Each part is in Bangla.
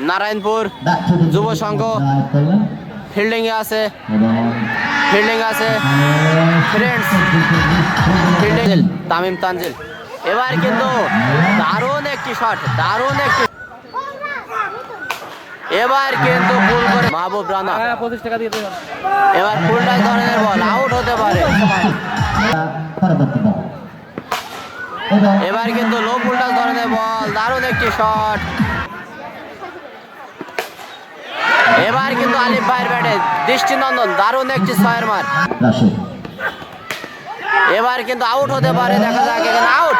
নারায়ণপুর যুব সংঘ ফিল্ডিং এ আছে ফ্রেন্ডস ফিল্ডিং তামিম তানজিল। এবার কিন্তু দারুণ একটি শট, এবার কিন্তু ফুল করে মাহবুব রানা। 25 টাকা দিয়ে এবার ফুল টাচ ধরনের বল, আউট হতে পারে। এবার কিন্তু লো ফুল টাচ ধরনের বল, দারুণ একটি শট। এবার কিন্তু আলিফ ভাইয়ের ব্যাটে দৃষ্টিনন্দন, দারুণ একটি ছয়ের মার। এবার কিন্তু আউট হতে পারে, দেখা যাক এখানে আউট।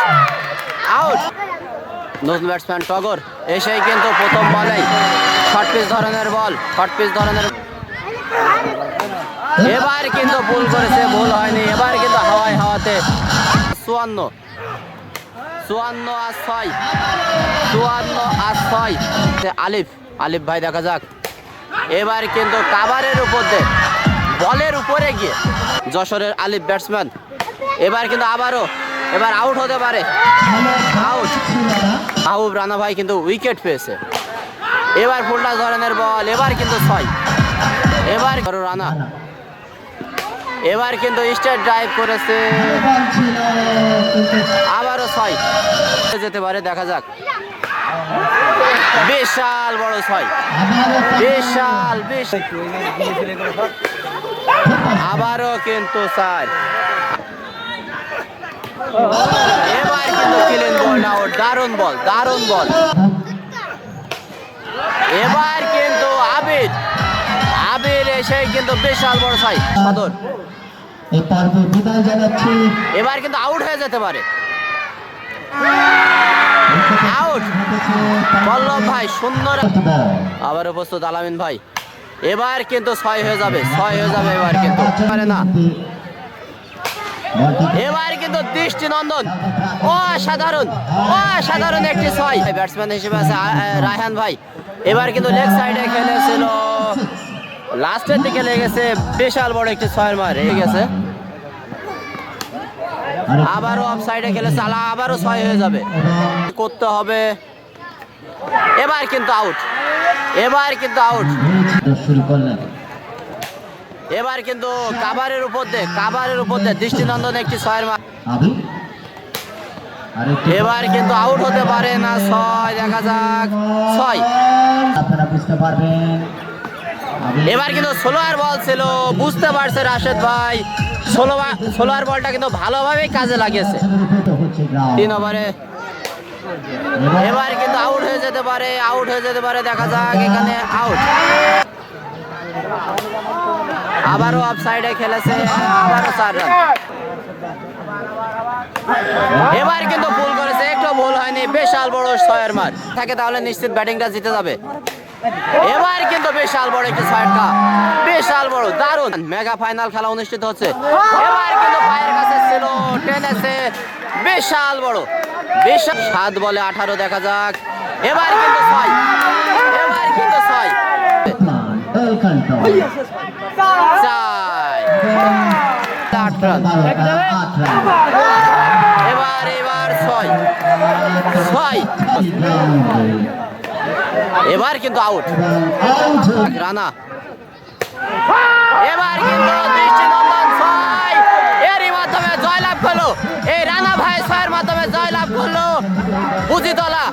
নতুন ব্যাটসম্যান টগর এসেই কিন্তু প্রথম বলেই শর্ট পিচ ধরনের বল, এবার কিন্তু ভুল করেছে, ভুল হয়নি। এবার কিন্তু হাওয়াতে 54 আর 6 আলিফ ভাই, দেখা যাক। এবার কিন্তু কাভারের উপর দিয়ে বলের উপরে গিয়ে যশোরের আলিফ ব্যাটসম্যান এবার কিন্তু এবার আউট হতে পারে, আউট। মাহবুব রানা ভাই কিন্তু উইকেট পেয়েছে। এবার ফুল টাচ ধরনের বল, এবার কিন্তু 6। এবার রানা এবার কিন্তু স্ট্রেট ড্রাইভ করেছে, আবারও 6 যেতে পারে, দেখা যাক। বিশাল বড় 6, আবারও কিন্তু 4। এবার কিন্তু ক্লিন বল আউট, দারুণ বল। এবার কিন্তু আবির এসে কিন্তু বিশাল বড় 6 সদর। এবার কিন্তু আউট হয়ে যেতে পারে, আউট। পল্লব ভাই সুন্দর, আবার উপস্থিত আলামিন ভাই। এবার কিন্তু 6 হয়ে যাবে, এবার কিন্তু পারে না। এবার কিন্তু দৃষ্টিনন্দন, অসাধারণ একটি 6। ব্যাটসম্যান হিসেবে আছে রায়হান ভাই। এবার কিন্তু লেগ সাইডে খেলেছিল, লাস্টের দিকে লেগেছে, বিশাল বড় একটি 6 মার গেছে। আবারও অফ সাইডে খেলেছে, আবারও 6 হয়ে যাবে, করতে হবে। এবার কিন্তু আউট, এবার কিন্তু কাভারের উপর দিয়ে দৃষ্টিনন্দন একটি 6 মার। এবার কিন্তু আউট হতে পারে না, 6, দেখা যাক 6। এবার কিন্তু স্লোয়ার বল ছিল, বুঝতে পারছে রাশেদ ভাই, স্লোয়ার বলটা কিন্তু ভালোভাবেই কাজে লাগিয়েছে 3 ওভারে। এবার কিন্তু আউট হয়ে যেতে পারে, দেখা যাক এখানে আউট। আবারও অফ সাইডে খেলেছে, আবারও 4 রান। এবার কিন্তু ভুল করেছে, একটু ভুল হয়নি, বিশাল বড় 6 মার থাকে, তাহলে নিশ্চিত ব্যাটিংটা জিতে যাবে। এবার কিন্তু বিশাল বড় একটি 6, বিশাল বড়, দারুণ। মেগা ফাইনাল খেলা অনুষ্ঠিত হচ্ছে। এবার কিন্তু পায়ের কাছে ছিল, টেনেছে, বিশাল বড়, 7 বলে 18, দেখা যাক। এবার কিন্তু 6, 8 রান। এবার 6, এবার কিন্তু আউট রানা। এবার কিন্তু দৃষ্টিনন্দন 6, এরই মাধ্যমে জয়লাভ করলো, এই রানা ভাই 6-এর মাধ্যমে জয়লাভ করলো বুঝিতলা।